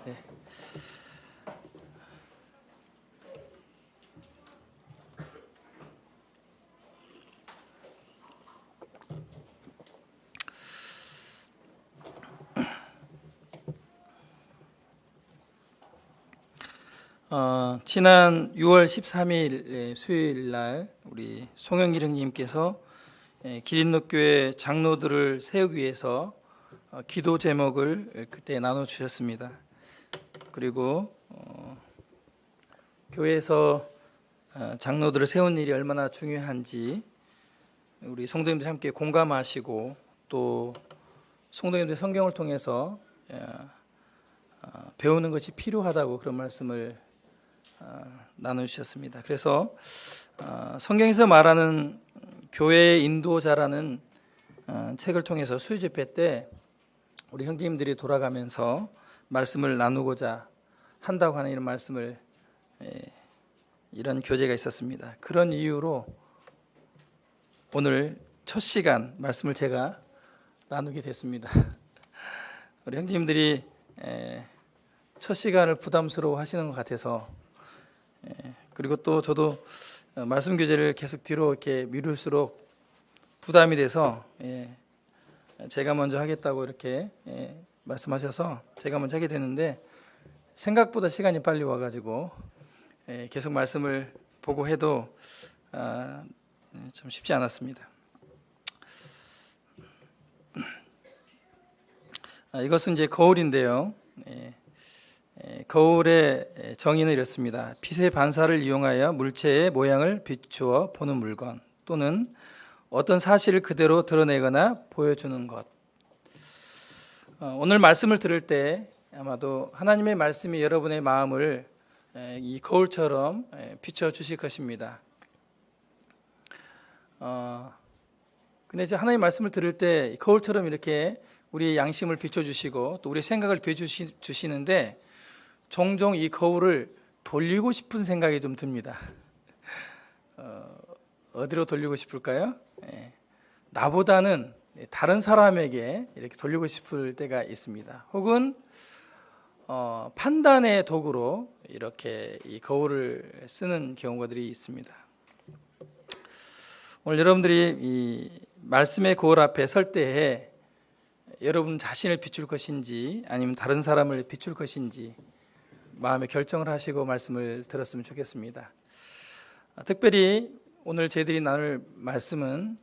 네. 지난 6월 13일 수요일 날 우리 송영길 형님께서 기린노교회 장로들을 세우기 위해서 기도 제목을 그때 나눠 주셨습니다. 그리고 교회에서 장로들을 세운 일이 얼마나 중요한지 우리 성도님들 함께 공감하시고 또 성도님들 성경을 통해서 배우는 것이 필요하다고 그런 말씀을 나눠주셨습니다. 그래서 성경에서 말하는 교회의 인도자라는 책을 통해서 수요 집회 때 우리 형제님들이 돌아가면서 말씀을 나누고자 한다고 하는 이런 말씀을 이런 교재가 있었습니다. 그런 이유로 오늘 첫 시간 말씀을 제가 나누게 됐습니다. 우리 형제님들이 첫 시간을 부담스러워 하시는 것 같아서 그리고 또 저도 말씀 교재를 계속 뒤로 이렇게 미룰수록 부담이 돼서 제가 먼저 하겠다고 이렇게 말씀하셔서 제가 먼저 하게 됐는데 생각보다 시간이 빨리 와가지고 계속 말씀을 보고 해도 좀 쉽지 않았습니다. 이것은 이제 거울인데요. 거울의 정의는 이렇습니다. 빛의 반사를 이용하여 물체의 모양을 비추어 보는 물건 또는 어떤 사실을 그대로 드러내거나 보여주는 것. 오늘 말씀을 들을 때 아마도 하나님의 말씀이 여러분의 마음을 이 거울처럼 비춰주실 것입니다. 근데 이제 하나님의 말씀을 들을 때 거울처럼 이렇게 우리의 양심을 비춰주시고 또 우리의 생각을 비춰주시는데 종종 이 거울을 돌리고 싶은 생각이 좀 듭니다. 어디로 돌리고 싶을까요? 나보다는 다른 사람에게 이렇게 돌리고 싶을 때가 있습니다. 혹은 판단의 도구로 이렇게 이 거울을 쓰는 경우들이 있습니다. 오늘 여러분들이 이 말씀의 거울 앞에 설 때에 여러분 자신을 비출 것인지 아니면 다른 사람을 비출 것인지 마음의 결정을 하시고 말씀을 들었으면 좋겠습니다. 특별히 오늘 저희들이 나눌 말씀은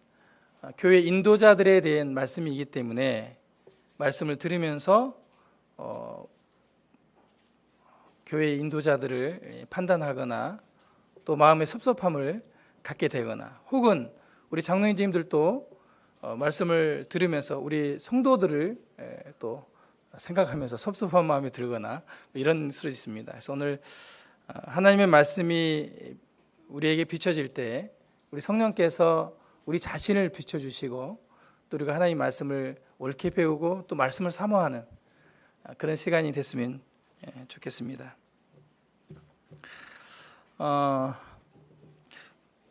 교회 인도자들에 대한 말씀이기 때문에 말씀을 들으면서 교회 인도자들을 판단하거나 또 마음의 섭섭함을 갖게 되거나 혹은 우리 장로님들도 말씀을 들으면서 우리 성도들을 또 생각하면서 섭섭한 마음이 들거나 이런 수도 있습니다. 그래서 오늘 하나님의 말씀이 우리에게 비춰질 때 우리 성령께서 우리 자신을 비춰주시고 또 우리가 하나님 말씀을 옳게 배우고 또 말씀을 사모하는 그런 시간이 됐으면 좋겠습니다.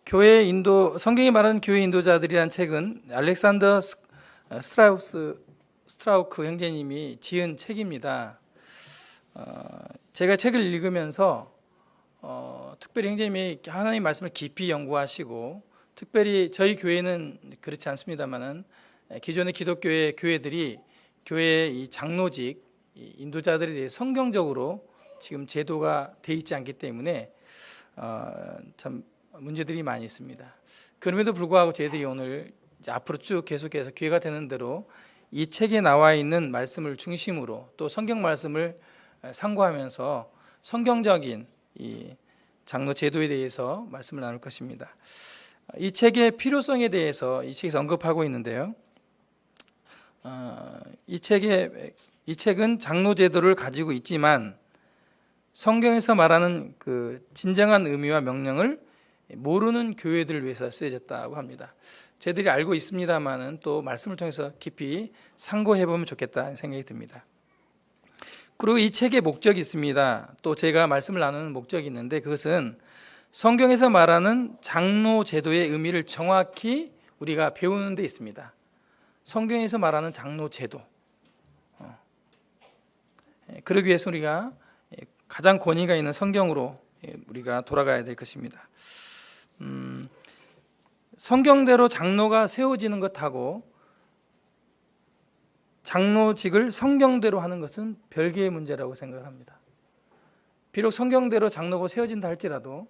교회 인도 성경이 말하는 교회 인도자들이란 책은 알렉산더 스트라우크 형제님이 지은 책입니다. 제가 책을 읽으면서 특별히 형제님이 하나님 말씀을 깊이 연구하시고 특별히 저희 교회는 그렇지 않습니다만은 기존의 기독교의 교회들이 교회의 이 장로직 인도자들에 대해 성경적으로 지금 제도가 돼 있지 않기 때문에 참 문제들이 많이 있습니다. 그럼에도 불구하고 저희들이 오늘 앞으로 쭉 계속해서 기회가 되는 대로 이 책에 나와 있는 말씀을 중심으로 또 성경 말씀을 상고하면서 성경적인 이 장로 제도에 대해서 말씀을 나눌 것입니다. 이 책의 필요성에 대해서 이 책에서 언급하고 있는데요. 이 책은 장로 제도를 가지고 있지만 성경에서 말하는 그 진정한 의미와 명령을 모르는 교회들을 위해서 쓰여졌다고 합니다. 저희들이 알고 있습니다만은 또 말씀을 통해서 깊이 상고해 보면 좋겠다는 생각이 듭니다. 그리고 이 책의 목적이 있습니다. 또 제가 말씀을 나누는 목적이 있는데 그것은 성경에서 말하는 장로 제도의 의미를 정확히 우리가 배우는 데 있습니다. 성경에서 말하는 장로 제도. 그러기 위해서 우리가 가장 권위가 있는 성경으로 우리가 돌아가야 될 것입니다. 성경대로 장로가 세워지는 것하고 장로직을 성경대로 하는 것은 별개의 문제라고 생각합니다. 비록 성경대로 장로가 세워진다 할지라도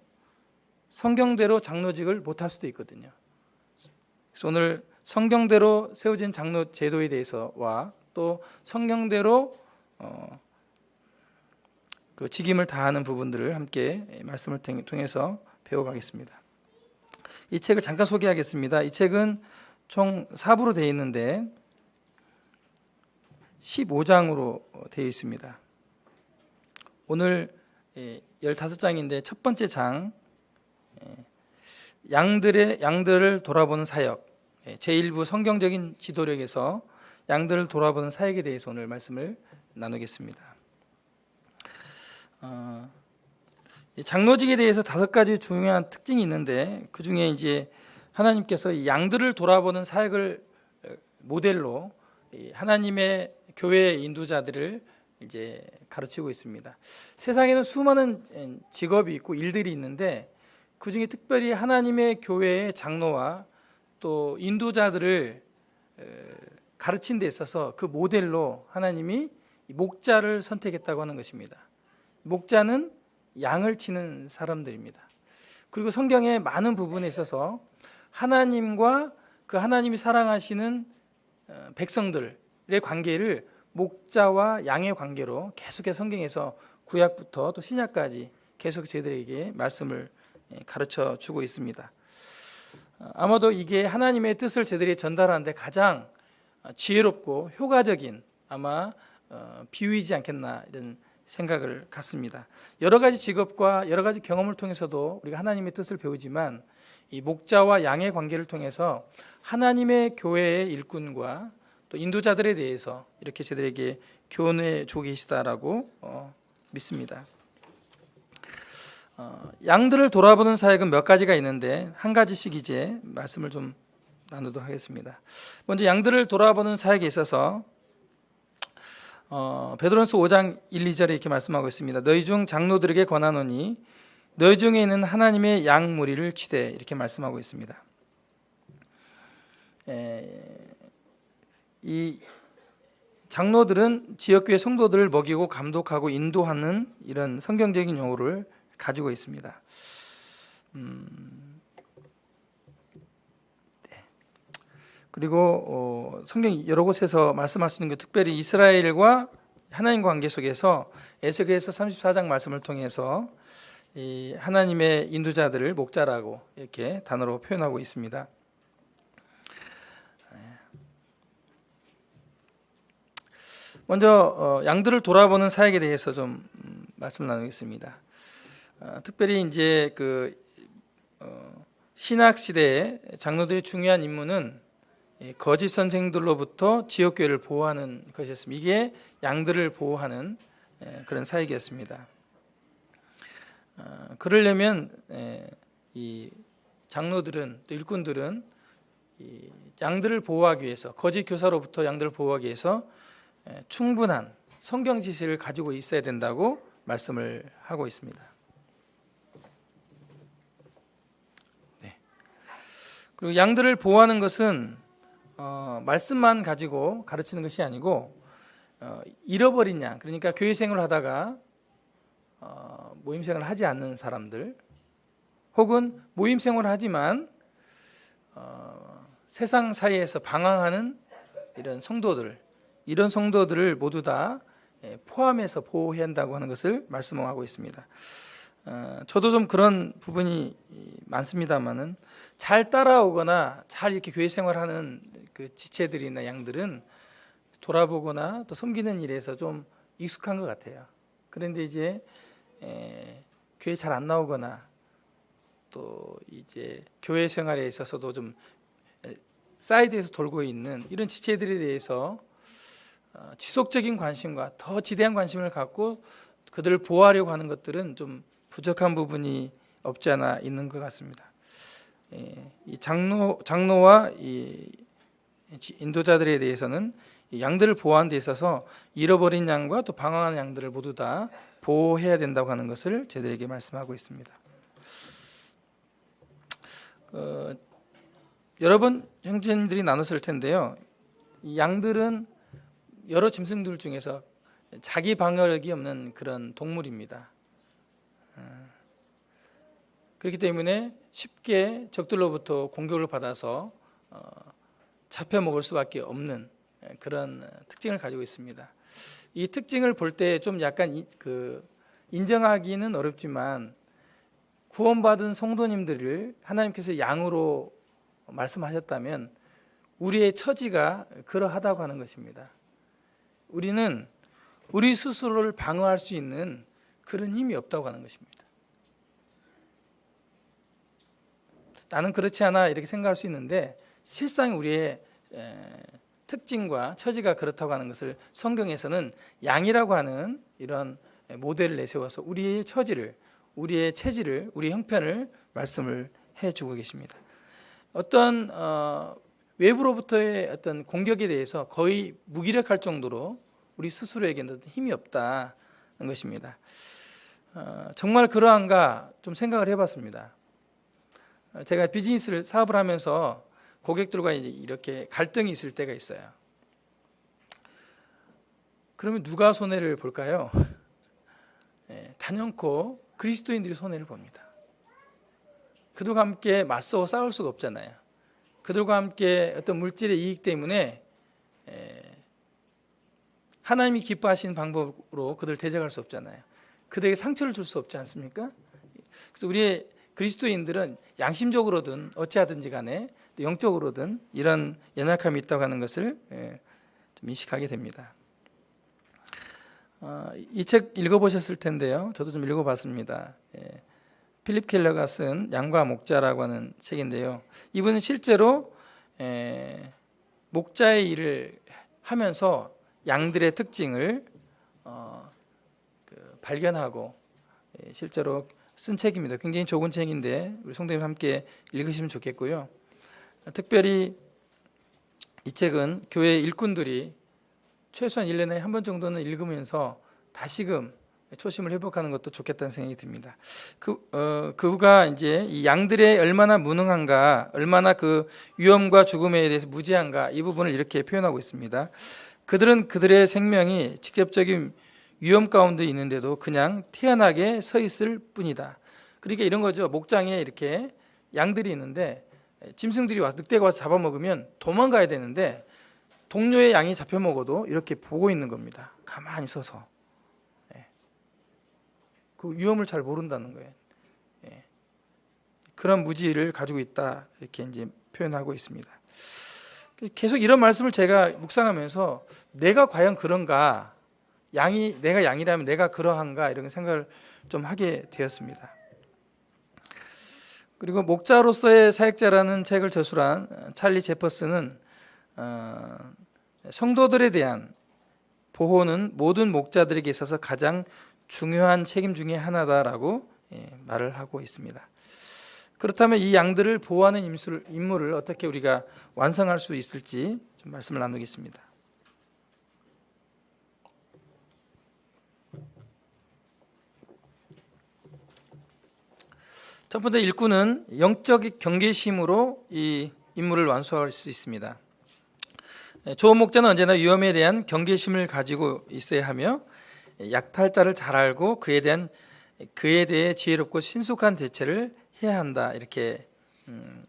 성경대로 장로직을 못할 수도 있거든요. 그래서 오늘 성경대로 세워진 장로 제도에 대해서와 또 성경대로 그 직임을 다하는 부분들을 함께 말씀을 통해서 배워가겠습니다. 이 책을 잠깐 소개하겠습니다. 이 책은 총 4부로 되어 있는데 15장으로 되어 있습니다. 오늘 15장인데 첫 번째 장, 양들을 돌아보는 사역, 제1부 성경적인 지도력에서 양들을 돌아보는 사역에 대해서 오늘 말씀을 나누겠습니다. 장로직에 대해서 5가지 중요한 특징이 있는데 그 중에 이제 하나님께서 양들을 돌아보는 사역을 모델로 하나님의 교회의 인도자들을 이제 가르치고 있습니다. 세상에는 수많은 직업이 있고 일들이 있는데 그 중에 특별히 하나님의 교회의 장로와 또 인도자들을 가르친 데 있어서 그 모델로 하나님이 목자를 선택했다고 하는 것입니다. 목자는 양을 치는 사람들입니다. 그리고 성경의 많은 부분에 있어서 하나님과 그 하나님이 사랑하시는 백성들의 관계를 목자와 양의 관계로 계속해서 성경에서 구약부터 또 신약까지 계속 저희들에게 말씀을 가르쳐 주고 있습니다. 아마도 이게 하나님의 뜻을 저희들이 전달하는데 가장 지혜롭고 효과적인 아마 비유이지 않겠나 이런 생각을 갖습니다. 여러 가지 직업과 여러 가지 경험을 통해서도 우리가 하나님의 뜻을 배우지만 이 목자와 양의 관계를 통해서 하나님의 교회의 일꾼과 또 인도자들에 대해서 이렇게 저희들에게 교훈해 주고 계시다라고 믿습니다. 양들을 돌아보는 사역은 몇 가지가 있는데 한 가지씩 이제 말씀을 좀 나누도록 하겠습니다. 먼저 양들을 돌아보는 사역에 있어서 베드로전서 5장 1, 2절에 이렇게 말씀하고 있습니다. 너희 중 장로들에게 권하노니 너희 중에 있는 하나님의 양 무리를 치되 이렇게 말씀하고 있습니다. 이 장로들은 지역교회 성도들을 먹이고 감독하고 인도하는 이런 성경적인 용어를 가지고 있습니다. 그리고 성경 여러 곳에서 말씀하시는 게 특별히 이스라엘과 하나님 관계 속에서 에스겔서 34장 말씀을 통해서 이 하나님의 인도자들을 목자라고 이렇게 단어로 표현하고 있습니다. 먼저 양들을 돌아보는 사역에 대해서 좀 말씀 나누겠습니다. 특별히 이제 그 신학 시대에 장로들의 중요한 임무는 거짓 선생들로부터 지역교회를 보호하는 것이었습니다. 이게 양들을 보호하는 그런 사역이었습니다. 그러려면 이 장로들은 또 일꾼들은 이 양들을 보호하기 위해서 거짓 교사로부터 양들을 보호하기 위해서 충분한 성경 지식을 가지고 있어야 된다고 말씀을 하고 있습니다. 네. 그리고 양들을 보호하는 것은 말씀만 가지고 가르치는 것이 아니고 잃어버린 양, 그러니까 교회 생활을 하다가 모임 생활을 하지 않는 사람들, 혹은 모임 생활을 하지만 세상 사이에서 방황하는 이런 성도들을 모두 다 포함해서 보호해야 한다고 하는 것을 말씀하고 있습니다. 저도 좀 그런 부분이 많습니다만은 잘 따라오거나 잘 이렇게 교회 생활하는 그 지체들이나 양들은 돌아보거나 또 섬기는 일에서 좀 익숙한 것 같아요. 그런데 이제 교회 잘 안 나오거나 또 이제 교회 생활에 있어서도 좀 사이드에서 돌고 있는 이런 지체들에 대해서 지속적인 관심과 더 지대한 관심을 갖고 그들을 보호하려고 하는 것들은 좀 부족한 부분이 없지 않아 있는 것 같습니다. 이 장로와 이 인도자들에 대해서는 양들을 보호하는 데 있어서 잃어버린 양과 또 방황하는 양들을 모두 다 보호해야 된다고 하는 것을 저희들에게 말씀하고 있습니다. 여러 번 형제님들이 나눴을 텐데요. 이 양들은 여러 짐승들 중에서 자기 방어력이 없는 그런 동물입니다. 그렇기 때문에 쉽게 적들로부터 공격을 받아서 잡혀 먹을 수밖에 없는 그런 특징을 가지고 있습니다. 이 특징을 볼 때 좀 약간 인정하기는 어렵지만 구원받은 성도님들을 하나님께서 양으로 말씀하셨다면 우리의 처지가 그러하다고 하는 것입니다. 우리는 우리 스스로를 방어할 수 있는 그런 힘이 없다고 하는 것입니다. 나는 그렇지 않아 이렇게 생각할 수 있는데 실상 우리의 특징과 처지가 그렇다고 하는 것을 성경에서는 양이라고 하는 이런 모델을 내세워서 우리의 처지를, 우리의 체질을, 우리의 형편을 말씀을 해주고 계십니다. 어떤 외부로부터의 어떤 공격에 대해서 거의 무기력할 정도로 우리 스스로에게는 힘이 없다는 것입니다. 정말 그러한가 좀 생각을 해봤습니다. 제가 비즈니스를 사업을 하면서 고객들과 이렇게 갈등이 있을 때가 있어요. 그러면 누가 손해를 볼까요? 단연코 그리스도인들이 손해를 봅니다. 그들과 함께 맞서 싸울 수가 없잖아요. 그들과 함께 어떤 물질의 이익 때문에 하나님이 기뻐하시는 방법으로 그들을 대적할 수 없잖아요. 그들에게 상처를 줄 수 없지 않습니까? 그래서 우리의 그리스도인들은 양심적으로든 어찌하든지 간에 영적으로든 이런 연약함이 있다고 하는 것을 좀 인식하게 됩니다. 이 책 읽어보셨을 텐데요. 저도 좀 읽어봤습니다. 필립 켈러가 쓴 양과 목자라고 하는 책인데요. 이분은 실제로 목자의 일을 하면서 양들의 특징을 발견하고 실제로 쓴 책입니다. 굉장히 좋은 책인데 우리 성도님 함께 읽으시면 좋겠고요. 특별히 이 책은 교회 일꾼들이 최소한 1년에 한 번 정도는 읽으면서 다시금 초심을 회복하는 것도 좋겠다는 생각이 듭니다. 그가 이제 이 양들의 얼마나 무능한가, 얼마나 그 위험과 죽음에 대해서 무지한가 이 부분을 이렇게 표현하고 있습니다. 그들은 그들의 생명이 직접적인 위험 가운데 있는데도 그냥 태연하게 서 있을 뿐이다. 그러니까 이런 거죠. 목장에 이렇게 양들이 있는데 짐승들이 와서 늑대가 와서 잡아먹으면 도망가야 되는데 동료의 양이 잡혀먹어도 이렇게 보고 있는 겁니다. 가만히 서서. 그 위험을 잘 모른다는 거예요. 그런 무지를 가지고 있다 이렇게 이제 표현하고 있습니다. 계속 이런 말씀을 제가 묵상하면서 내가 과연 그런가, 내가 양이라면 내가 그러한가 이런 생각을 좀 하게 되었습니다. 그리고 목자로서의 사역자라는 책을 저술한 찰리 제퍼슨은 성도들에 대한 보호는 모든 목자들에게 있어서 가장 중요한 책임 중에 하나다라고 말을 하고 있습니다. 그렇다면 이 양들을 보호하는 임무를 어떻게 우리가 완성할 수 있을지 좀 말씀을 나누겠습니다. 첫 번째 일꾼은 영적 경계심으로 이 임무를 완수할 수 있습니다. 좋은 목자는 언제나 위험에 대한 경계심을 가지고 있어야 하며 약탈자를 잘 알고 그에 대해 지혜롭고 신속한 대처를 해야 한다 이렇게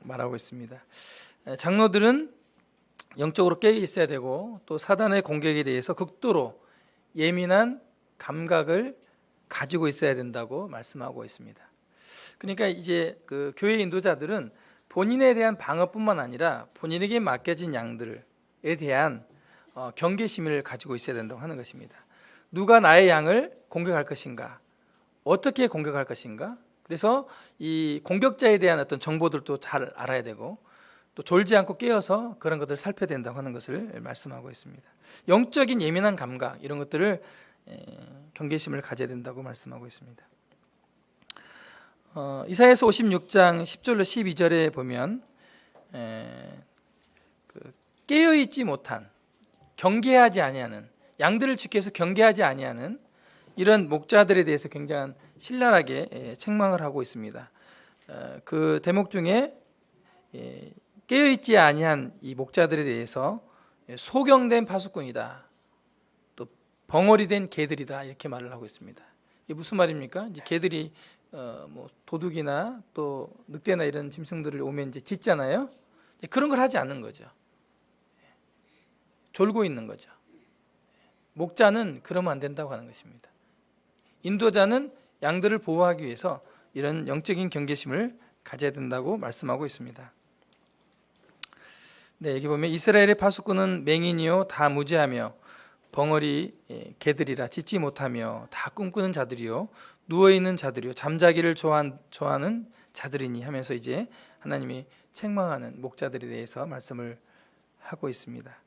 말하고 있습니다. 장로들은 영적으로 깨어 있어야 되고 또 사단의 공격에 대해서 극도로 예민한 감각을 가지고 있어야 된다고 말씀하고 있습니다. 그러니까 이제 그 교회 인도자들은 본인에 대한 방어뿐만 아니라 본인에게 맡겨진 양들에 대한 경계심을 가지고 있어야 된다고 하는 것입니다. 누가 나의 양을 공격할 것인가? 어떻게 공격할 것인가? 그래서 이 공격자에 대한 어떤 정보들도 잘 알아야 되고 또 졸지 않고 깨어서 그런 것들을 살펴야 된다고 하는 것을 말씀하고 있습니다. 영적인 예민한 감각 이런 것들을 경계심을 가져야 된다고 말씀하고 있습니다. 이사야서 56장 10절로 12절에 보면 깨어있지 못한 경계하지 아니하는, 양들을 지키기 위해서 경계하지 아니하는 이런 목자들에 대해서 굉장히 신랄하게 책망을 하고 있습니다. 그 대목 중에 깨어있지 아니한 이 목자들에 대해서 소경된 파수꾼이다, 또 벙어리 된 개들이다, 이렇게 말을 하고 있습니다. 이게 무슨 말입니까? 이제 개들이 뭐 도둑이나 또 늑대나 이런 짐승들을 오면 이제 짖잖아요. 그런 걸 하지 않는 거죠. 졸고 있는 거죠. 목자는 그러면 안 된다고 하는 것입니다. 인도자는 양들을 보호하기 위해서 이런 영적인 경계심을 가져야 된다고 말씀하고 있습니다. 네, 여기 보면 이스라엘의 파수꾼은 맹인이요 다 무지하며 벙어리 개들이라 짖지 못하며 다 꿈꾸는 자들이요 누워있는 자들이요 잠자기를 좋아하는 자들이니 하면서 이제 하나님이 책망하는 목자들에 대해서 말씀을 하고 있습니다.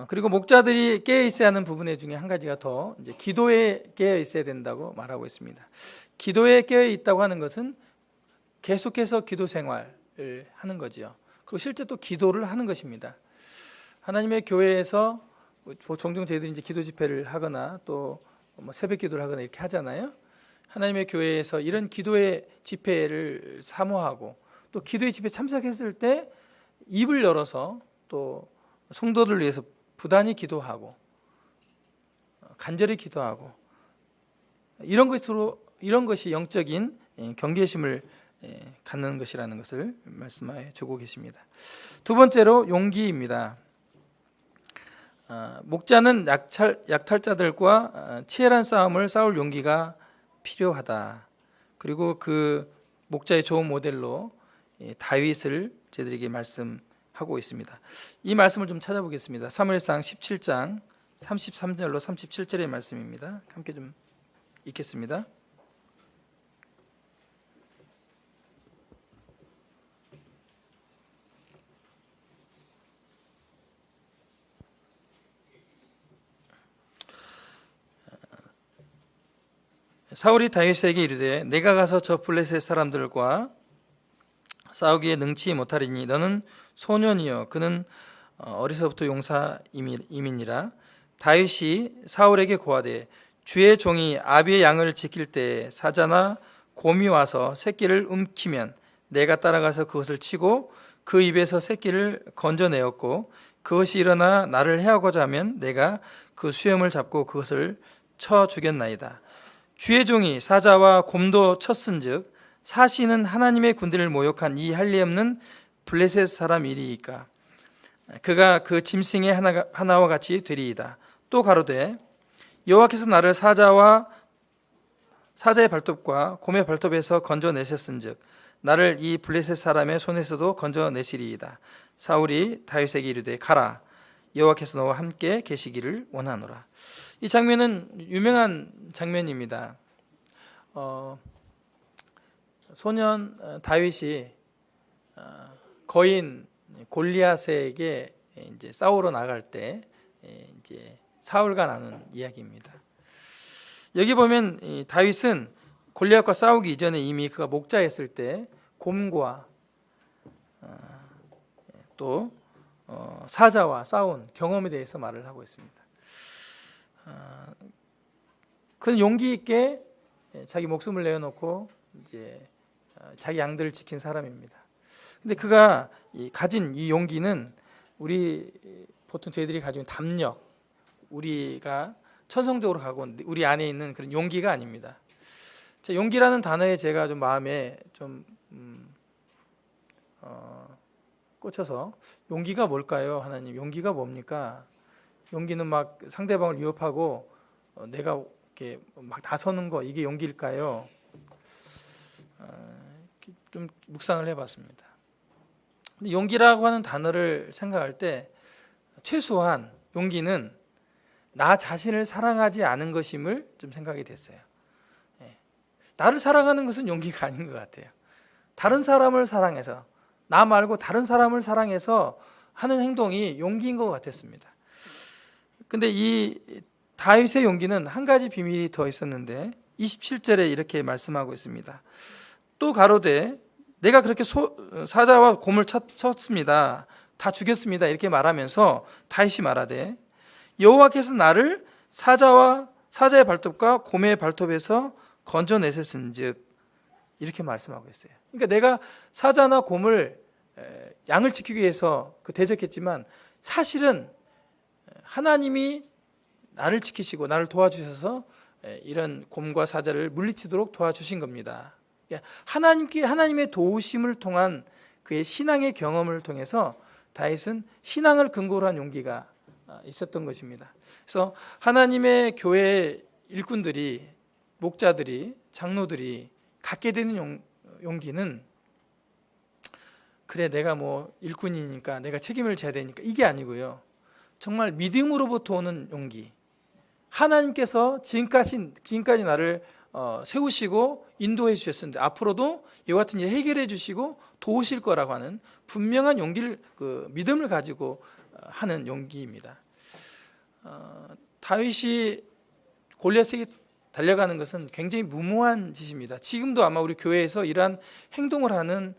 그리고 목자들이 깨어 있어야 하는 부분 중에 한 가지가 더 이제 기도에 깨어 있어야 된다고 말하고 있습니다. 기도에 깨어 있다고 하는 것은 계속해서 기도 생활을 하는 거죠. 그리고 실제 또 기도를 하는 것입니다. 하나님의 교회에서 종종 저희들이 이제 기도 집회를 하거나 또 뭐 새벽 기도를 하거나 이렇게 하잖아요. 하나님의 교회에서 이런 기도의 집회를 사모하고 또 기도의 집회에 참석했을 때 입을 열어서 또 성도들 위해서 부단히 기도하고 간절히 기도하고 이런 것이 영적인 경계심을 갖는 것이라는 것을 말씀해 주고 계십니다. 두 번째로 용기입니다. 목자는 약탈자들과 치열한 싸움을 싸울 용기가 필요하다. 그리고 그 목자의 좋은 모델로 다윗을 저희들에게 말씀하고 있습니다. 이 말씀을 좀 찾아보겠습니다. 사무엘상 17장 33절로 37절의 말씀입니다. 함께 좀 읽겠습니다. 사울이 다윗에게 이르되 내가 가서 저 블레셋 사람들과 싸우기에 능치 못하리니 너는 소년이요 그는 어리서부터 용사임이니라. 다윗이 사울에게 고하되 주의 종이 아비의 양을 지킬 때 사자나 곰이 와서 새끼를 움키면 내가 따라가서 그것을 치고 그 입에서 새끼를 건져내었고 그것이 일어나 나를 해하고자 하면 내가 그 수염을 잡고 그것을 쳐 죽였나이다. 주의 종이 사자와 곰도 쳤은즉 사시는 하나님의 군대를 모욕한 이 할 리 없는 블레셋 사람이리이까. 그가 그 짐승의 하나와 같이 되리이다. 또 가로되 여호와께서 나를 사자의 발톱과 곰의 발톱에서 건져내셨은즉 나를 이 블레셋 사람의 손에서도 건져내시리이다. 사울이 다윗에게 이르되 가라, 여호와께서 너와 함께 계시기를 원하노라. 이 장면은 유명한 장면입니다. 소년 다윗이 거인 골리앗에게 이제 싸우러 나갈 때 이제 사울과 나눈 이야기입니다. 여기 보면 다윗은 골리앗과 싸우기 이전에 이미 그가 목자였을 때 곰과 또 사자와 싸운 경험에 대해서 말을 하고 있습니다. 그는 용기 있게 자기 목숨을 내어놓고 이제 자기 양들을 지킨 사람입니다. 근데 그가 가진 이 용기는 우리 보통 저희들이 가지고 있는 담력, 우리가 천성적으로 가고 우리 안에 있는 그런 용기가 아닙니다. 용기라는 단어에 제가 좀 마음에 좀 꽂혀서 용기가 뭘까요? 하나님, 용기가 뭡니까? 용기는 막 상대방을 위협하고 내가 이렇게 막 나서는 거, 이게 용기일까요? 좀 묵상을 해봤습니다. 용기라고 하는 단어를 생각할 때 최소한 용기는 나 자신을 사랑하지 않은 것임을 좀 생각이 됐어요. 나를 사랑하는 것은 용기가 아닌 것 같아요. 다른 사람을 사랑해서, 나 말고 다른 사람을 사랑해서 하는 행동이 용기인 것 같았습니다. 근데 이 다윗의 용기는 한 가지 비밀이 더 있었는데 27절에 이렇게 말씀하고 있습니다. 또 가로되 내가 그렇게 사자와 곰을 쳤습니다. 다 죽였습니다. 이렇게 말하면서 다윗이 말하되 여호와께서 나를 사자의 발톱과 곰의 발톱에서 건져내셨은즉 이렇게 말씀하고 있어요. 그러니까 내가 사자나 곰을 양을 지키기 위해서 대적했지만 사실은 하나님이 나를 지키시고 나를 도와주셔서 이런 곰과 사자를 물리치도록 도와주신 겁니다. 하나님의 도우심을 통한 그의 신앙의 경험을 통해서 다윗은 신앙을 근거로 한 용기가 있었던 것입니다. 그래서 하나님의 교회 일꾼들이, 목자들이, 장로들이 갖게 되는 용기는 그래 내가 일꾼이니까 내가 책임을 져야 되니까 이게 아니고요. 정말 믿음으로부터 오는 용기. 하나님께서 지금까지 나를 세우시고 인도해 주셨는데 앞으로도 이와 같은 일 해결해 주시고 도우실 거라고 하는 분명한 용기를, 믿음을 가지고 하는 용기입니다. 다윗이 골리앗에게 달려가는 것은 굉장히 무모한 짓입니다. 지금도 아마 우리 교회에서 이러한 행동을 하는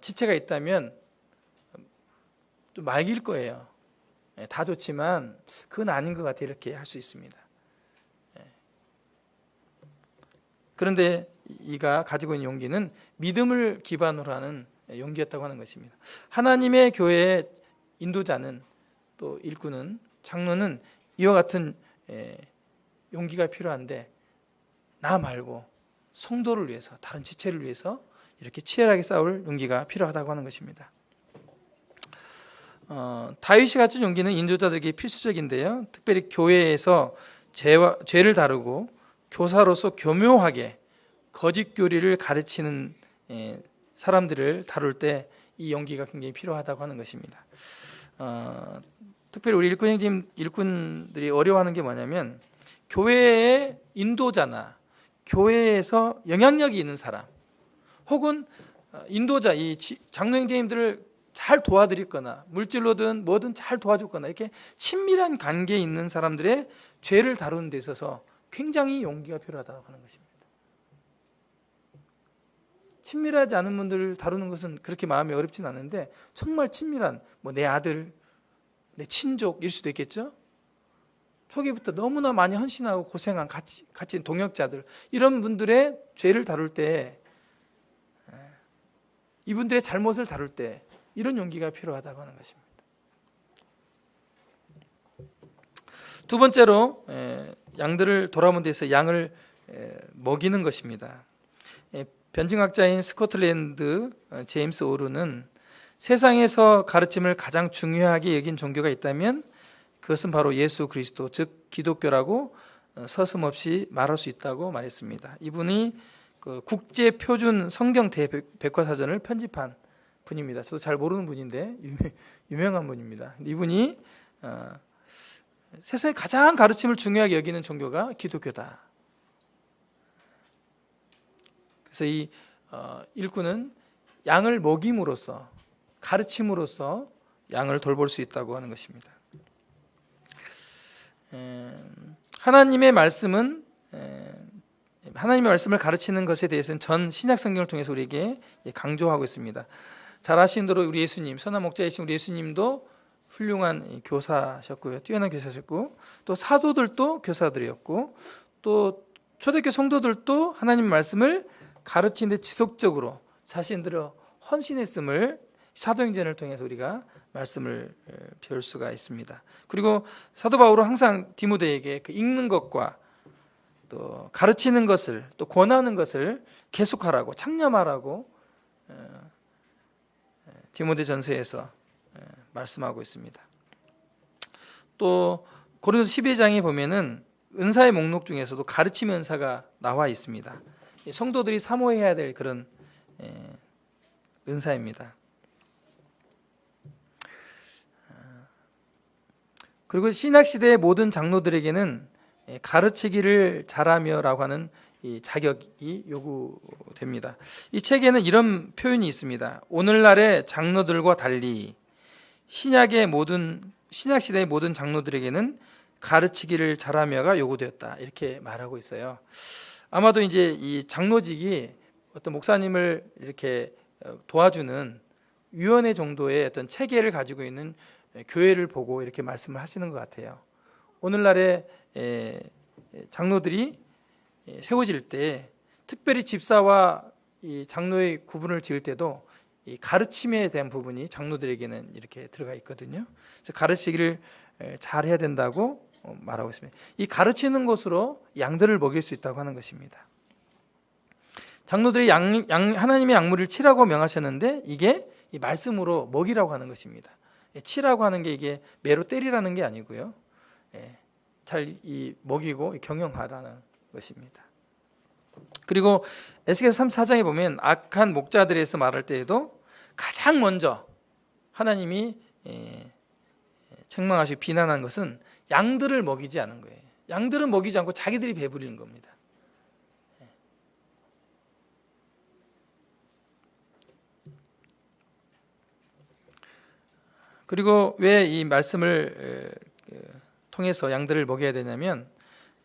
지체가 있다면 좀 말길 거예요. 다 좋지만 그건 아닌 것 같아 이렇게 할 수 있습니다. 그런데 이가 가지고 있는 용기는 믿음을 기반으로 하는 용기였다고 하는 것입니다. 하나님의 교회의 인도자는, 또 일꾼은, 장로는 이와 같은 용기가 필요한데 나 말고 성도를 위해서, 다른 지체를 위해서 이렇게 치열하게 싸울 용기가 필요하다고 하는 것입니다. 다윗이 갖춘 용기는 인도자들에게 필수적인데요. 특별히 교회에서 죄를 다루고 교사로서 교묘하게 거짓 교리를 가르치는 사람들을 다룰 때 이 용기가 굉장히 필요하다고 하는 것입니다. 특별히 우리 일꾼들이 어려워하는 게 뭐냐면 교회의 인도자나 교회에서 영향력이 있는 사람, 혹은 인도자, 이 장로 형제님들을 잘 도와드리거나 물질로든 뭐든 잘 도와줬거나 이렇게 친밀한 관계에 있는 사람들의 죄를 다루는 데 있어서 굉장히 용기가 필요하다고 하는 것입니다. 친밀하지 않은 분들을 다루는 것은 그렇게 마음이 어렵진 않은데 정말 친밀한 내 아들, 내 친족일 수도 있겠죠. 초기부터 너무나 많이 헌신하고 고생한 같이 동역자들, 이런 분들의 죄를 다룰 때, 이분들의 잘못을 다룰 때 이런 용기가 필요하다고 하는 것입니다. 두 번째로 양들을 돌아본 데서 양을 먹이는 것입니다. 변증학자인 스코틀랜드 제임스 오루는 세상에서 가르침을 가장 중요하게 여긴 종교가 있다면 그것은 바로 예수 그리스도, 즉 기독교라고 서슴없이 말할 수 있다고 말했습니다. 이분이 국제 표준 성경 대백과사전을 편집한 분입니다. 저도 잘 모르는 분인데 유명한 분입니다. 이분이 세상에 가장 가르침을 중요하게 여기는 종교가 기독교다. 그래서 이 일꾼은 양을 먹임으로써, 가르침으로써 양을 돌볼 수 있다고 하는 것입니다. 하나님의 말씀을 가르치는 것에 대해서는 전 신약 성경을 통해서 우리에게 강조하고 있습니다. 잘 아시는 대로 우리 예수님, 선한 목자이신 우리 예수님도 훌륭한 교사셨고요, 뛰어난 교사셨고, 또 사도들도 교사들이었고, 또 초대교회 성도들도 하나님 말씀을 가르치는데 지속적으로 자신들을 헌신했음을 사도행전을 통해서 우리가 말씀을 배울 수가 있습니다. 그리고 사도 바울은 항상 디모데에게 읽는 것과 또 가르치는 것을, 또 권하는 것을 계속하라고, 창념하라고 디모데전서에서 말씀하고 있습니다. 또 고린도서 12장에 보면은 은사의 목록 중에서도 가르침의 은사가 나와 있습니다. 성도들이 사모해야 될 그런 은사입니다. 그리고 신약시대의 모든 장로들에게는 가르치기를 잘하며라고 하는 이 자격이 요구됩니다. 이 책에는 이런 표현이 있습니다. 오늘날의 장로들과 달리 신약시대의 모든 장로들에게는 가르치기를 잘하며가 요구되었다, 이렇게 말하고 있어요. 아마도 이제 이 장로직이 어떤 목사님을 이렇게 도와주는 위원회 정도의 어떤 체계를 가지고 있는 교회를 보고 이렇게 말씀을 하시는 것 같아요. 오늘날의 장로들이 세워질 때 특별히 집사와 이 장로의 구분을 지을 때도 이 가르침에 대한 부분이 장로들에게는 이렇게 들어가 있거든요. 그래서 가르치기를 잘 해야 된다고 말하고 있습니다. 이 가르치는 것으로 양들을 먹일 수 있다고 하는 것입니다. 장로들이 하나님의 양물을 치라고 명하셨는데 이게 이 말씀으로 먹이라고 하는 것입니다. 치라고 하는 게 이게 매로 때리라는 게 아니고요. 잘 이 먹이고 경영하라는 것입니다. 그리고 에스겔서 34장에 보면 악한 목자들에서 말할 때에도 가장 먼저 하나님이 책망하시고 비난한 것은 양들을 먹이지 않은 거예요. 양들은 먹이지 않고 자기들이 배부리는 겁니다. 그리고 왜 이 말씀을 통해서 양들을 먹여야 되냐면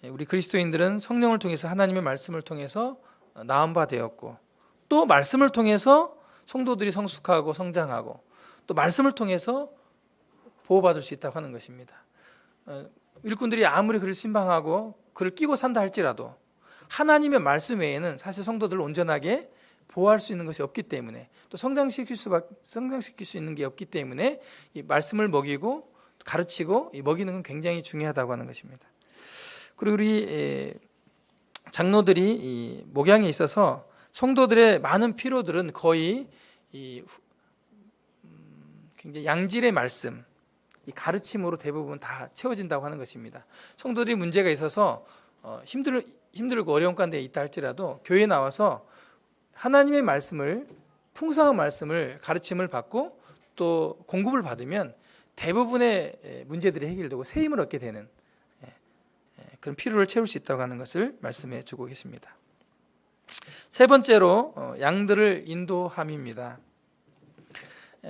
우리 그리스도인들은 성령을 통해서 하나님의 말씀을 통해서 나은 바 되었고 또 말씀을 통해서 성도들이 성숙하고 성장하고 또 말씀을 통해서 보호받을 수 있다고 하는 것입니다. 일꾼들이 아무리 그를 신방하고 그를 끼고 산다 할지라도 하나님의 말씀 외에는 사실 성도들을 온전하게 보호할 수 있는 것이 없기 때문에 또 성장시킬 수 있는 게 없기 때문에 이 말씀을 먹이고 가르치고 먹이는 건 굉장히 중요하다고 하는 것입니다. 그리고 우리 장로들이 이 목양에 있어서 성도들의 많은 필요들은 거의 굉장히 양질의 말씀, 이 가르침으로 대부분 다 채워진다고 하는 것입니다. 성도들이 문제가 있어서 힘들고 어려운 가운데 있다 할지라도 교회에 나와서 하나님의 말씀을 풍성한 말씀을 가르침을 받고 또 공급을 받으면 대부분의 문제들이 해결되고 새 힘을 얻게 되는 그런 필요를 채울 수 있다고 하는 것을 말씀해 주고 계십니다. 세 번째로 양들을 인도함입니다.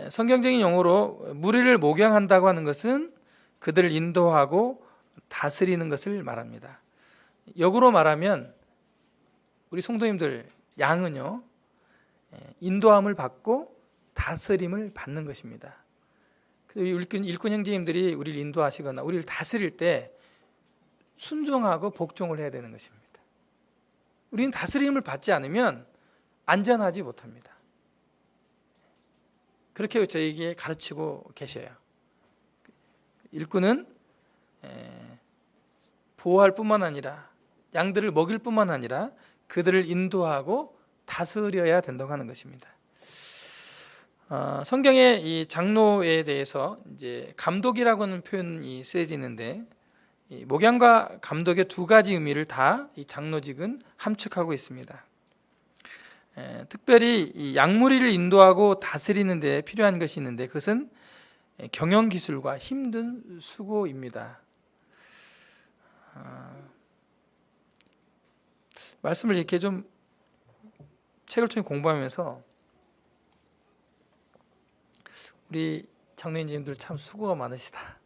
성경적인 용어로 무리를 목양한다고 하는 것은 그들을 인도하고 다스리는 것을 말합니다. 역으로 말하면 우리 성도님들 양은요 인도함을 받고 다스림을 받는 것입니다. 일꾼 형제님들이 우리를 인도하시거나 우리를 다스릴 때 순종하고 복종을 해야 되는 것입니다. 우리는 다스림을 받지 않으면 안전하지 못합니다. 그렇게 저에게 가르치고 계셔요. 일꾼은 보호할 뿐만 아니라 양들을 먹일 뿐만 아니라 그들을 인도하고 다스려야 된다고 하는 것입니다. 성경에 이 장로에 대해서 이제 감독이라고 하는 표현이 쓰여지는데 이 목양과 감독의 두 가지 의미를 다 이 장로직은 함축하고 있습니다. 특별히 이 양무리를 인도하고 다스리는 데 필요한 것이 있는데 그것은 경영 기술과 힘든 수고입니다. 말씀을 이렇게 좀 책을 통해 공부하면서 우리 장로님들 참 수고가 많으시다.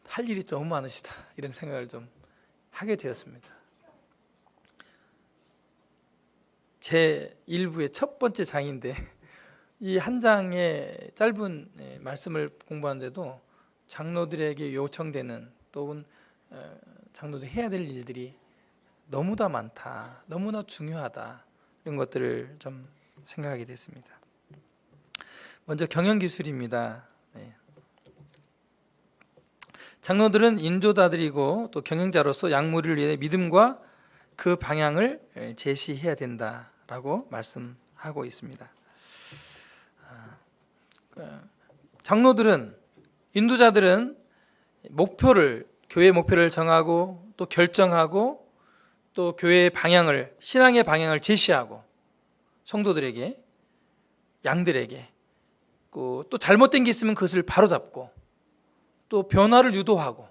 할 일이 너무 많으시다. 이런 생각을 좀 하게 되었습니다. 제 1부의 첫 번째 장인데 이 한 장의 짧은 말씀을 공부하는데도 장로들에게 요청되는 또는 장로들이 해야 될 일들이 너무나 많다. 너무나 중요하다. 이런 것들을 좀 생각하게 됐습니다. 먼저 경영기술입니다. 장로들은 인도자들이고 또 경영자로서 양무리를 위해 믿음과 그 방향을 제시해야 된다라고 말씀하고 있습니다. 장로들은 인도자들은 교회의 목표를 정하고 또 결정하고 또 교회의 방향을 신앙의 방향을 제시하고 성도들에게 양들에게 또 잘못된 게 있으면 그것을 바로잡고 또 변화를 유도하고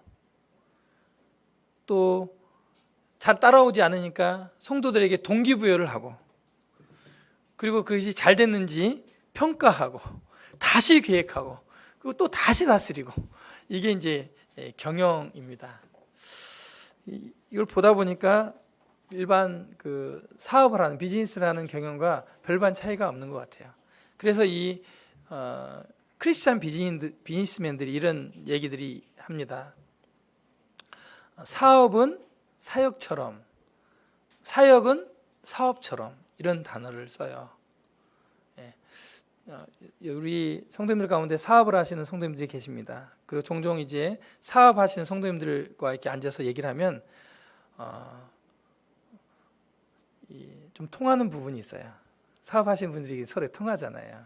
또 잘 따라오지 않으니까 성도들에게 동기부여를 하고 그리고 그것이 잘 됐는지 평가하고 다시 계획하고 그리고 또 다시 다스리고 이게 이제 경영입니다. 이걸 보다 보니까 일반 그 사업을 하는 비즈니스를 하는 경영과 별반 차이가 없는 것 같아요. 그래서 이 크리스찬 비즈니스맨들이 이런 얘기들이 합니다. 사업은 사역처럼, 사역은 사업처럼, 이런 단어를 써요. 우리 성도님들 가운데 사업을 하시는 성도님들이 계십니다. 그리고 종종 이제 사업하시는 성도님들과 이렇게 앉아서 얘기를 하면 좀 통하는 부분이 있어요. 사업하시는 분들이 서로 통하잖아요.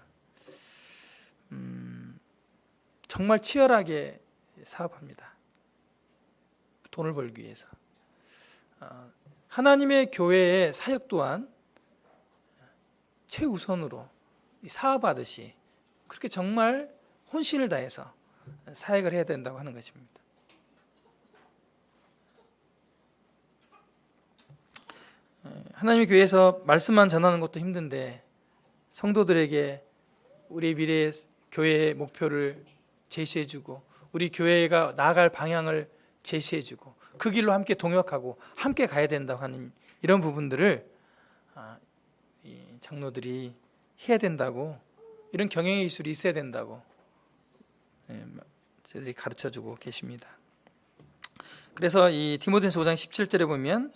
정말 치열하게 사업합니다. 돈을 벌기 위해서. 하나님의 교회의 사역 또한 최우선으로 사업하듯이 그렇게 정말 혼신을 다해서 사역을 해야 된다고 하는 것입니다. 하나님의 교회에서 말씀만 전하는 것도 힘든데 성도들에게 우리 미래의 교회의 목표를 제시해주고 우리 교회가 나아갈 방향을 제시해주고 그 길로 함께 동역하고 함께 가야 된다고 하는 이런 부분들을 이 장로들이 해야 된다고, 이런 경영의 기술이 있어야 된다고 저희들이 가르쳐주고 계십니다. 그래서 이 디모데전서 5장 17절에 보면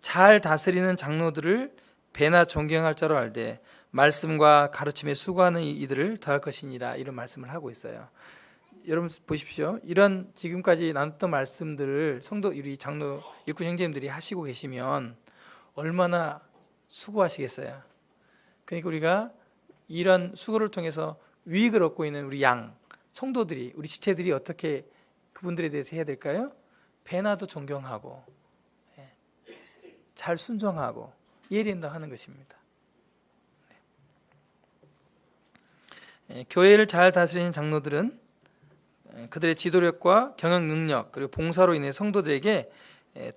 잘 다스리는 장로들을 배나 존경할 자로 알되 말씀과 가르침에 수고하는 이들을 더할 것이니라, 이런 말씀을 하고 있어요. 여러분 보십시오. 이런 지금까지 나눴던 말씀들을 성도 우리 장로 일꾼 형제님들이 하시고 계시면 얼마나 수고하시겠어요. 그러니까 우리가 이런 수고를 통해서 유익을 얻고 있는 우리 성도들이, 우리 지체들이 어떻게 그분들에 대해서 해야 될까요? 배나도 존경하고 잘 순종하고 예리한다 하는 것입니다. 교회를 잘 다스리는 장로들은 그들의 지도력과 경영 능력 그리고 봉사로 인해 성도들에게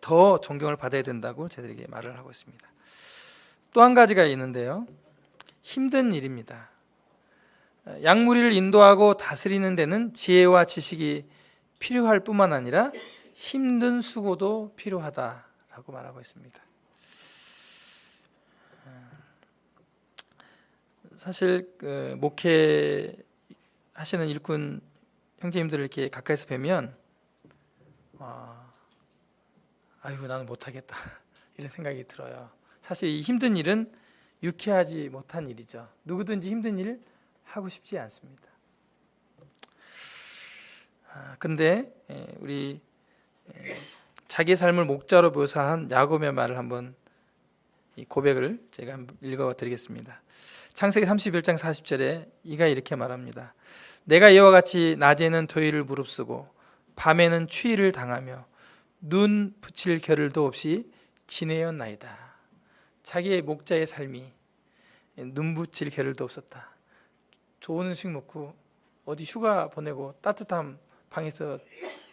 더 존경을 받아야 된다고 저희들에게 말을 하고 있습니다. 또 한 가지가 있는데요, 힘든 일입니다. 양무리를 인도하고 다스리는 데는 지혜와 지식이 필요할 뿐만 아니라 힘든 수고도 필요하다라고 말하고 있습니다. 사실 목회 하시는 일꾼 형제님들을 이렇게 가까이서 뵈면 아이고 나는 못하겠다 이런 생각이 들어요. 사실 이 힘든 일은 유쾌하지 못한 일이죠. 누구든지 힘든 일 하고 싶지 않습니다. 근데 우리 자기 삶을 목자로 묘사한 야곱의 말을 한번, 이 고백을 제가 한번 읽어드리겠습니다. 창세기 31장 40절에 이가 이렇게 말합니다. 내가 이와 같이 낮에는 더위를 무릅쓰고 밤에는 추위를 당하며 눈 붙일 겨를도 없이 지내었나이다. 자기의 목자의 삶이 눈 붙일 겨를도 없었다. 좋은 음식 먹고 어디 휴가 보내고 따뜻한 방에서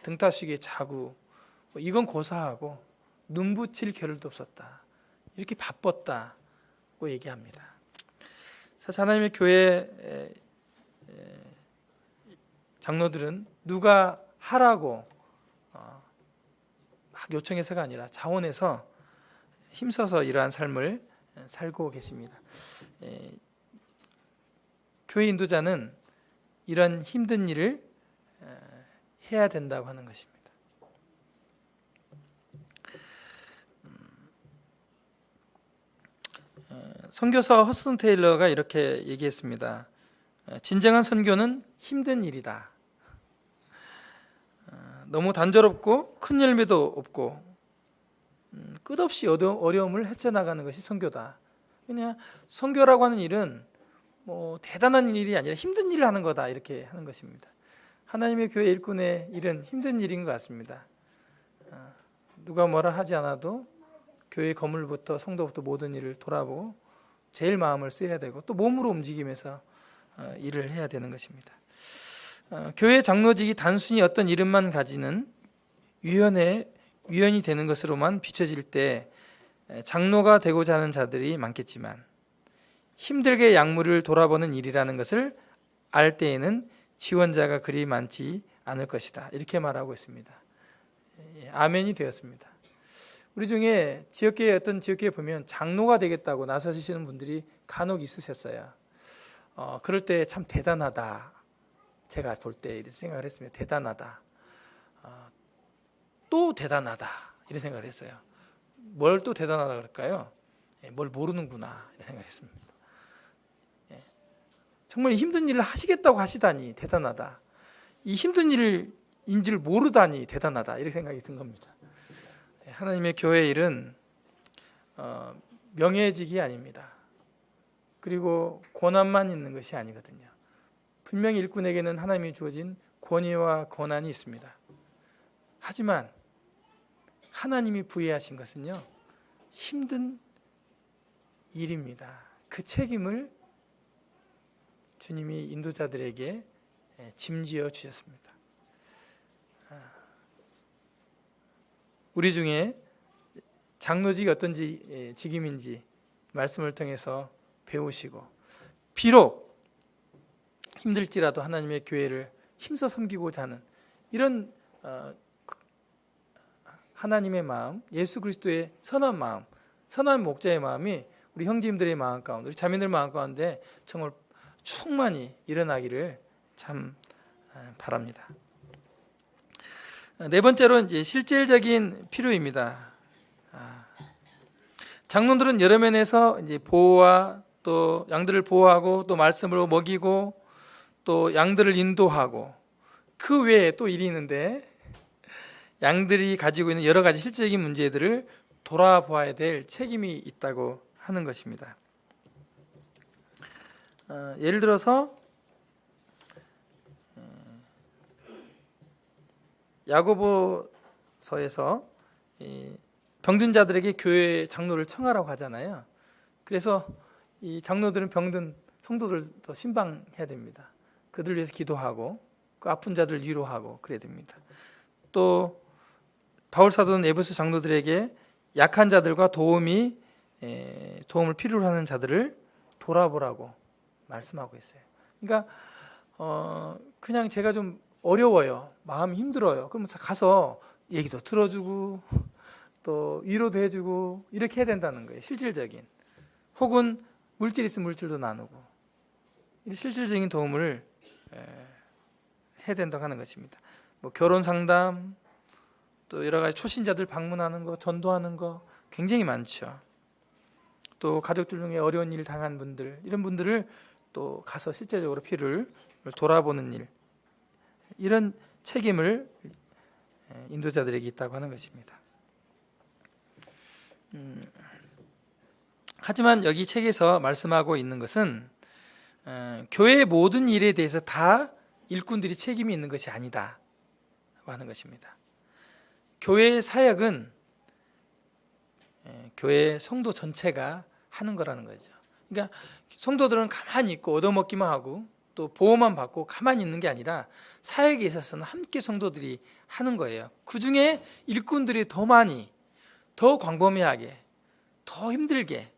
등 따시게 자고, 이건 고사하고 눈 붙일 겨를도 없었다. 이렇게 바빴다고 얘기합니다. 사실 하나님의 교회 장로들은 누가 하라고 막 요청해서가 아니라 자원해서 힘써서 이러한 삶을 살고 계십니다. 교회 인도자는 이런 힘든 일을 해야 된다고 하는 것입니다. 선교사 허슨 테일러가 이렇게 얘기했습니다. 진정한 선교는 힘든 일이다. 너무 단조롭고 큰 열매도 없고 끝없이 어려움을 헤쳐나가는 것이 선교다. 그냥 선교라고 하는 일은 뭐 대단한 일이 아니라 힘든 일을 하는 거다, 이렇게 하는 것입니다. 하나님의 교회 일꾼의 일은 힘든 일인 것 같습니다. 누가 뭐라 하지 않아도 교회 건물부터 성도부터 모든 일을 돌아보고 제일 마음을 써야 되고 또 몸으로 움직이면서 일을 해야 되는 것입니다. 교회 장로직이 단순히 어떤 이름만 가지는 위원이 되는 것으로만 비춰질 때 장로가 되고자 하는 자들이 많겠지만 힘들게 약물을 돌아보는 일이라는 것을 알 때에는 지원자가 그리 많지 않을 것이다, 이렇게 말하고 있습니다. 아멘이 되었습니다. 우리 중에 지역교회 어떤 지역교회 보면 장로가 되겠다고 나서시는 분들이 간혹 있으셨어요. 그럴 때 참 대단하다. 제가 볼 때 이런 생각을 했습니다. 대단하다. 또 대단하다. 이런 생각을 했어요. 뭘 또 대단하다 그럴까요? 뭘 모르는구나. 이런 생각을 했습니다. 정말 힘든 일을 하시겠다고 하시다니 대단하다. 이 힘든 일인지를 모르다니 대단하다. 이렇게 생각이 든 겁니다. 하나님의 교회 일은 명예직이 아닙니다. 그리고 권한만 있는 것이 아니거든요. 분명히 일꾼에게는 하나님이 주어진 권위와 권한이 있습니다. 하지만 하나님이 부여하신 것은요, 힘든 일입니다. 그 책임을 주님이 인도자들에게 짐지어 주셨습니다. 우리 중에 장로직이 어떤 직임인지 말씀을 통해서 배우시고, 비록 힘들지라도 하나님의 교회를 힘써 섬기고자 하는 이런 하나님의 마음, 예수 그리스도의 선한 마음, 선한 목자의 마음이 우리 형제님들의 마음 가운데, 우리 자매들 마음 가운데 정말 충만히 일어나기를 참 바랍니다. 네 번째로 이제 실질적인 필요입니다. 장로들은 여러 면에서 이제 보호와 또 양들을 보호하고 또 말씀으로 먹이고 또 양들을 인도하고, 그 외에 또 일이 있는데 양들이 가지고 있는 여러 가지 실질적인 문제들을 돌아보아야 될 책임이 있다고 하는 것입니다. 예를 들어서 야고보서에서 병든 자들에게 교회 장로를 청하라고 하잖아요. 그래서 이 장로들은 병든 성도들도 신방해야 됩니다. 그들 위해서 기도하고 그 아픈 자들 위로하고 그래야 됩니다. 또 바울 사도는 에베소 장로들에게 약한 자들과 도움을 필요로 하는 자들을 돌아보라고 말씀하고 있어요. 그러니까 그냥 제가 좀 어려워요, 마음이 힘들어요, 그러면 가서 얘기도 들어주고 또 위로도 해주고 이렇게 해야 된다는 거예요. 실질적인, 혹은 물질 있으면 물질도 나누고, 실질적인 도움을 해야 된다고 하는 것입니다. 뭐 결혼 상담, 또 여러 가지 초신자들 방문하는 거, 전도하는 거 굉장히 많죠. 또 가족들 중에 어려운 일 당한 분들, 이런 분들을 또 가서 실제적으로 필요를 돌아보는 일, 이런 책임을 인도자들에게 있다고 하는 것입니다. 하지만 여기 책에서 말씀하고 있는 것은 교회의 모든 일에 대해서 다 일꾼들이 책임이 있는 것이 아니다 하는 것입니다. 교회의 사역은 교회 성도 전체가 하는 거라는 거죠. 그러니까 성도들은 가만히 있고 얻어먹기만 하고 또 보호만 받고 가만히 있는 게 아니라 사역에 있어서는 함께 성도들이 하는 거예요. 그 중에 일꾼들이 더 많이, 더 광범위하게, 더 힘들게,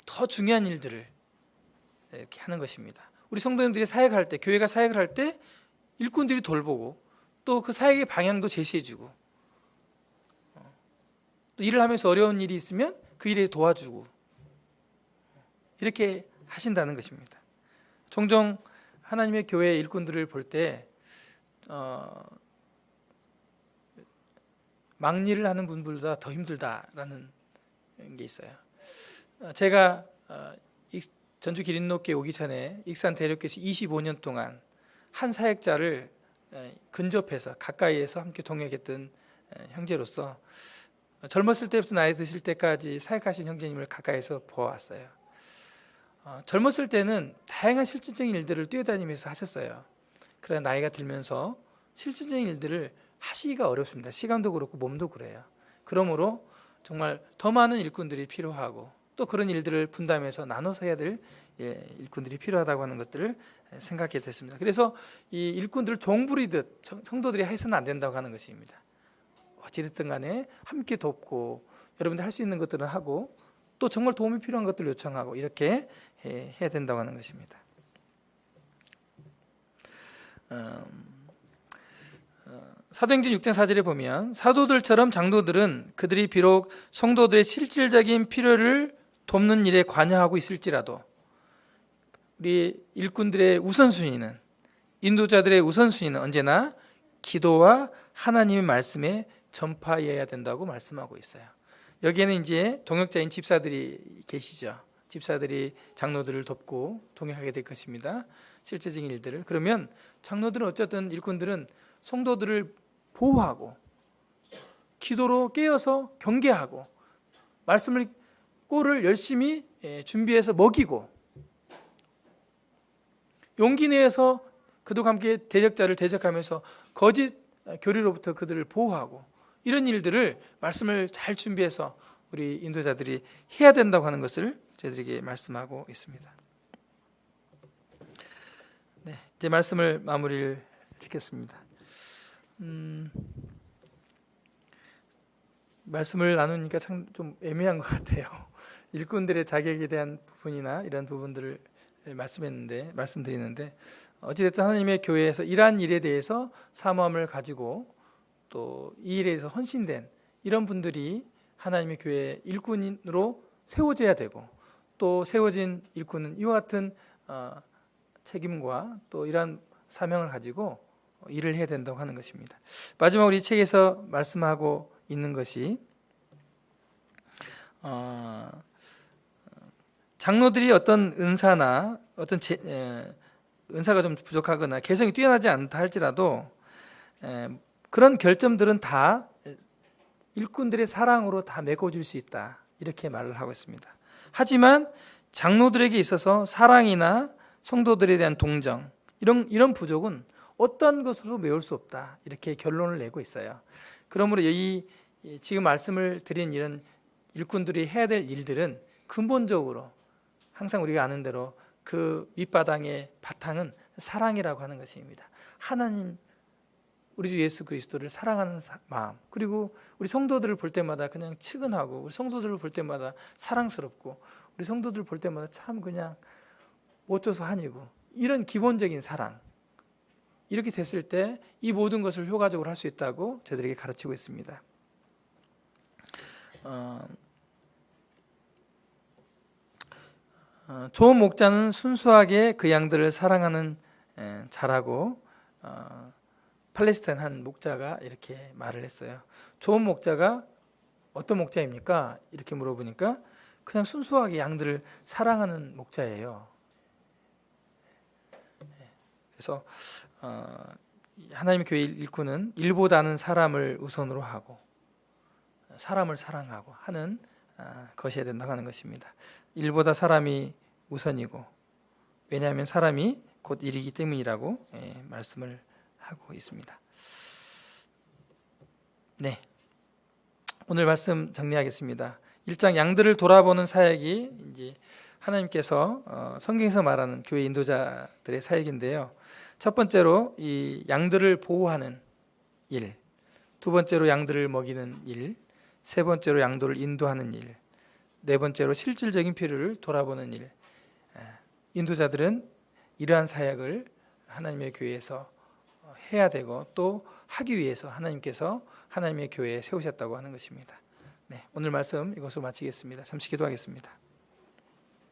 더 중요한 일들을 이렇게 하는 것입니다. 우리 성도님들이 사역할 때, 교회가 사역을 할 때 일꾼들이 돌보고 또 그 사역의 방향도 제시해주고, 또 일을 하면서 어려운 일이 있으면 그 일에 도와주고, 이렇게 하신다는 것입니다. 종종 하나님의 교회 일꾼들을 볼 때 막일을 하는 분들보다 더 힘들다라는 게 있어요. 제가 전주 기린노교회 오기 전에 익산 대륙교회에서 25년 동안 한 사역자를 근접해서 가까이에서 함께 동역했던 형제로서 젊었을 때부터 나이 드실 때까지 사역하신 형제님을 가까이서 보아왔어요. 젊었을 때는 다양한 실질적인 일들을 뛰어다니면서 하셨어요. 그러나 나이가 들면서 실질적인 일들을 하시기가 어렵습니다. 시간도 그렇고 몸도 그래요. 그러므로 정말 더 많은 일꾼들이 필요하고 또 그런 일들을 분담해서 나눠서 해야 될 일꾼들이 필요하다고 하는 것들을 생각하게 됐습니다. 그래서 이 일꾼들을 종부리듯 성도들이 해서는 안 된다고 하는 것입니다. 어찌됐든 간에 함께 돕고 여러분들 할 수 있는 것들은 하고 또 정말 도움이 필요한 것들을 요청하고 이렇게 해야 된다고 하는 것입니다. 사도행전 6장 4절에 보면 사도들처럼 장로들은 그들이 비록 성도들의 실질적인 필요를 돕는 일에 관여하고 있을지라도 우리 일꾼들의 우선순위는, 인도자들의 우선순위는 언제나 기도와 하나님의 말씀에 전파해야 된다고 말씀하고 있어요. 여기에는 이제 동역자인 집사들이 계시죠. 집사들이 장로들을 돕고 동역하게 될 것입니다. 실제적인 일들을. 그러면 장로들은 어쨌든 일꾼들은 성도들을 보호하고 기도로 깨어서 경계하고 말씀을 꼴을 열심히 준비해서 먹이고 용기 내어서 그들과 함께 대적자를 대적하면서 거짓 교리로부터 그들을 보호하고 이런 일들을 말씀을 잘 준비해서 우리 인도자들이 해야 된다고 하는 것을 저희들에게 말씀하고 있습니다. 네, 이제 말씀을 마무리를 짓겠습니다. 말씀을 나누니까 참 좀 애매한 것 같아요. 일꾼들의 자격에 대한 부분이나 이런 부분들을 말씀드리는데 어찌됐든 하나님의 교회에서 이러한 일에 대해서 사모함을 가지고 또 이 일에 대해서 헌신된 이런 분들이 하나님의 교회 일꾼으로 세워져야 되고 또 세워진 일꾼은 이와 같은 책임과 또 이러한 사명을 가지고 일을 해야 된다고 하는 것입니다. 마지막으로 이 책에서 말씀하고 있는 것이 장로들이 어떤 은사나 어떤 은사가 좀 부족하거나 개성이 뛰어나지 않다 할지라도 그런 결점들은 다 일꾼들의 사랑으로 다 메꿔줄 수 있다, 이렇게 말을 하고 있습니다. 하지만 장로들에게 있어서 사랑이나 성도들에 대한 동정 이런 부족은 어떤 것으로 메울 수 없다, 이렇게 결론을 내고 있어요. 그러므로 지금 말씀을 드린 이런 일꾼들이 해야 될 일들은 근본적으로 항상 우리가 아는 대로 그 밑바탕의 바탕은 사랑이라고 하는 것입니다. 하나님, 우리 주 예수 그리스도를 사랑하는 마음, 그리고 우리 성도들을 볼 때마다 그냥 측은하고 우리 성도들을 볼 때마다 사랑스럽고 우리 성도들을 볼 때마다 참 그냥 어쩌서 한이고 이런 기본적인 사랑, 이렇게 됐을 때 이 모든 것을 효과적으로 할 수 있다고 저희들에게 가르치고 있습니다. 좋은 목자는 순수하게 그 양들을 사랑하는 자라고 팔레스타인 한 목자가 이렇게 말을 했어요. 좋은 목자가 어떤 목자입니까? 이렇게 물어보니까 그냥 순수하게 양들을 사랑하는 목자예요. 그래서 하나님의 교회 일꾼은 일보다는 사람을 우선으로 하고 사람을 사랑하고 하는 것이어야 된다고 하는 것입니다. 일보다 사람이 우선이고, 왜냐하면 사람이 곧 일이기 때문이라고 말씀을 하고 있습니다. 네, 오늘 말씀 정리하겠습니다. 1장 양들을 돌아보는 사역이 이제 하나님께서 성경에서 말하는 교회 인도자들의 사역인데요. 첫 번째로 이 양들을 보호하는 일, 두 번째로 양들을 먹이는 일, 세 번째로 양들을 인도하는 일, 네 번째로 실질적인 필요를 돌아보는 일. 인도자들은 이러한 사역을 하나님의 교회에서 해야 되고 또 하기 위해서 하나님께서 하나님의 교회에 세우셨다고 하는 것입니다. 네, 오늘 말씀 이것으로 마치겠습니다. 잠시 기도하겠습니다.